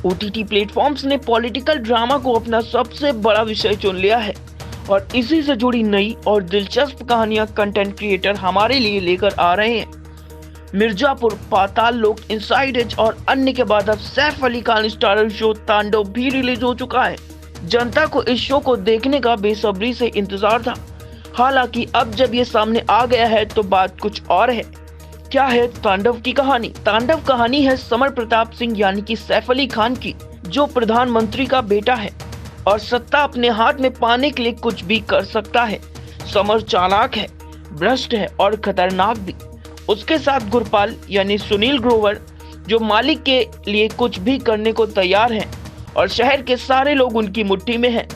OTT platforms ने political drama को अपना सबसे बड़ा विषय चुन लिया है और इसी से जुड़ी नई और दिलचस्प कहानियां कंटेंट क्रिएटर हमारे लिए लेकर आ रहे हैं। मिर्जापुर, पाताल लोक, इनसाइड एज और अन्य के बाद अब सैफ अली खान स्टारर शो तांडव भी रिलीज हो चुका है। जनता को इस शो को देखने का बेसब्री से इंतजार था। हालांकि अब जब ये सामने आ गया है तो बात कुछ और है। क्या है तांडव की कहानी? तांडव कहानी है समर प्रताप सिंह यानी कि सैफ अली खान की, जो प्रधानमंत्री का बेटा है और सत्ता अपने हाथ में पाने के लिए कुछ भी कर सकता है। समर चालाक है, भ्रष्ट है और खतरनाक भी। उसके साथ गुरपाल यानी सुनील ग्रोवर, जो मालिक के लिए कुछ भी करने को तैयार हैं और शहर के सारे लोग उनकी मुट्ठी में हैं।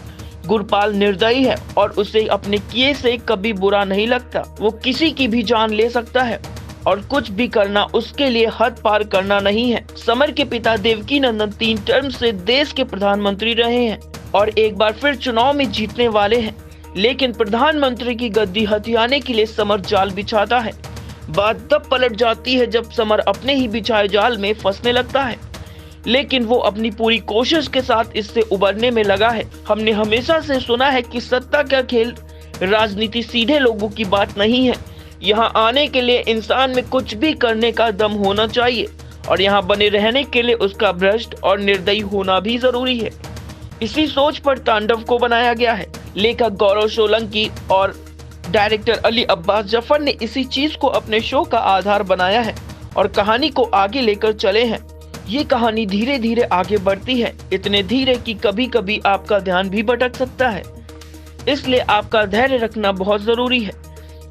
गुरपाल निर्दयी है और उसे अपने किए से कभी बुरा नहीं लगता। वो किसी की भी जान ले सकता है और कुछ भी करना उसके लिए हद पार करना नहीं है। समर के पिता देवकी नंदन 3 टर्म से देश के प्रधानमंत्री रहे हैं और एक बार फिर चुनाव में जीतने वाले हैं, लेकिन प्रधानमंत्री की गद्दी हथियाने के लिए समर जाल बिछाता है। बात तब पलट जाती है जब समर अपने ही बिछाए जाल में फंसने लगता है, लेकिन वो अपनी पूरी कोशिश के साथ इससे उबरने में लगा है। हमने हमेशा से सुना है कि सत्ता का खेल, राजनीति सीधे लोगों की बात नहीं है। यहाँ आने के लिए इंसान में कुछ भी करने का दम होना चाहिए और यहाँ बने रहने के लिए उसका भ्रष्ट और निर्दयी होना भी जरूरी है। इसी सोच पर तांडव को बनाया गया है। लेखक गौरव सोलंकी और डायरेक्टर अली अब्बास जफर ने इसी चीज को अपने शो का आधार बनाया है और कहानी को आगे लेकर चले हैं। ये कहानी धीरे धीरे आगे बढ़ती है, इतने धीरे कि कभी कभी आपका ध्यान भी भटक सकता है। इसलिए आपका धैर्य रखना बहुत जरूरी है,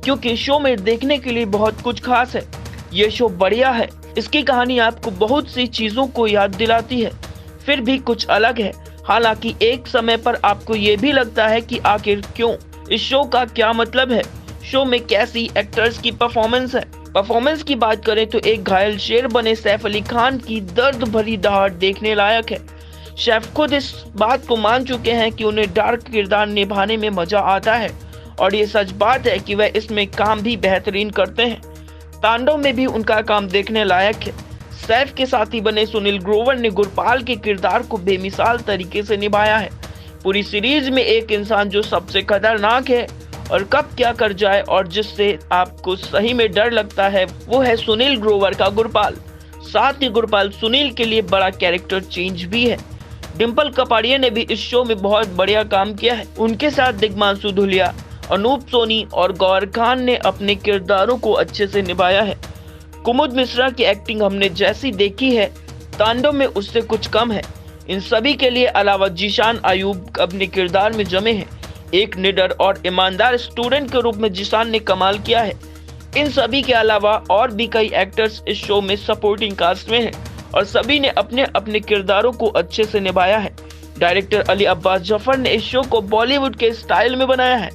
क्योंकि शो में देखने के लिए बहुत कुछ खास है। ये शो बढ़िया है। इसकी कहानी आपको बहुत सी चीजों को याद दिलाती है, फिर भी कुछ अलग है। हालांकि एक समय पर आपको ये भी लगता है कि आखिर क्यों, इस शो का क्या मतलब है, शो में कैसी एक्टर्स की परफॉर्मेंस है। परफॉर्मेंस की बात करें तो एक घायल शेर बने सैफ अली खान की दर्द भरी दहाड़ देखने लायक है। सैफ खुद इस बात को मान चुके हैं कि उन्हें डार्क किरदार निभाने में मजा आता है और ये सच बात है कि वह इसमें काम भी बेहतरीन करते हैं। तांडव में भी उनका काम देखने लायक है। सैफ के साथी बने सुनील ग्रोवर ने गुरपाल के किरदार को बेमिसाल तरीके से निभाया है। पूरी सीरीज में एक इंसान जो सबसे खतरनाक है और कब क्या कर जाए और जिससे आपको सही में डर लगता है, वो है सुनील ग्रोवर का गुरपाल। साथ ही गुरपाल सुनील के लिए बड़ा कैरेक्टर चेंज भी है। डिम्पल कपाड़िया ने भी इस शो में बहुत बढ़िया काम किया है। उनके साथ दिग्मांशु धुलिया, अनूप सोनी और गौर खान ने अपने किरदारों को अच्छे से निभाया है। कुमुद मिश्रा की एक्टिंग हमने जैसी देखी है तांडव में उससे कुछ कम है। इन सभी के लिए अलावा जीशान अयूब अपने किरदार में जमे हैं। एक निडर और ईमानदार स्टूडेंट के रूप में जीशान ने कमाल किया है। इन सभी के अलावा और भी कई एक्टर्स इस शो में सपोर्टिंग कास्ट में हैं और सभी ने अपने अपने किरदारों को अच्छे से निभाया है। डायरेक्टर अली अब्बास जफर ने इस शो को बॉलीवुड के स्टाइल में बनाया है।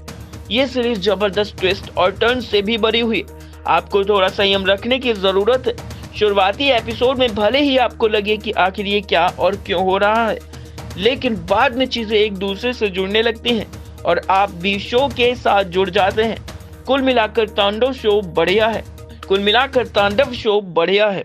ये सीरीज जबरदस्त ट्विस्ट और टर्न से भी भरी हुई। आपको थोड़ा संयम रखने की जरूरत है। शुरुआती एपिसोड में भले ही आपको लगे कि आखिर ये क्या और क्यों हो रहा है, लेकिन बाद में चीजें एक दूसरे से जुड़ने लगती हैं और आप भी शो के साथ जुड़ जाते हैं। कुल मिलाकर तांडव शो बढ़िया है।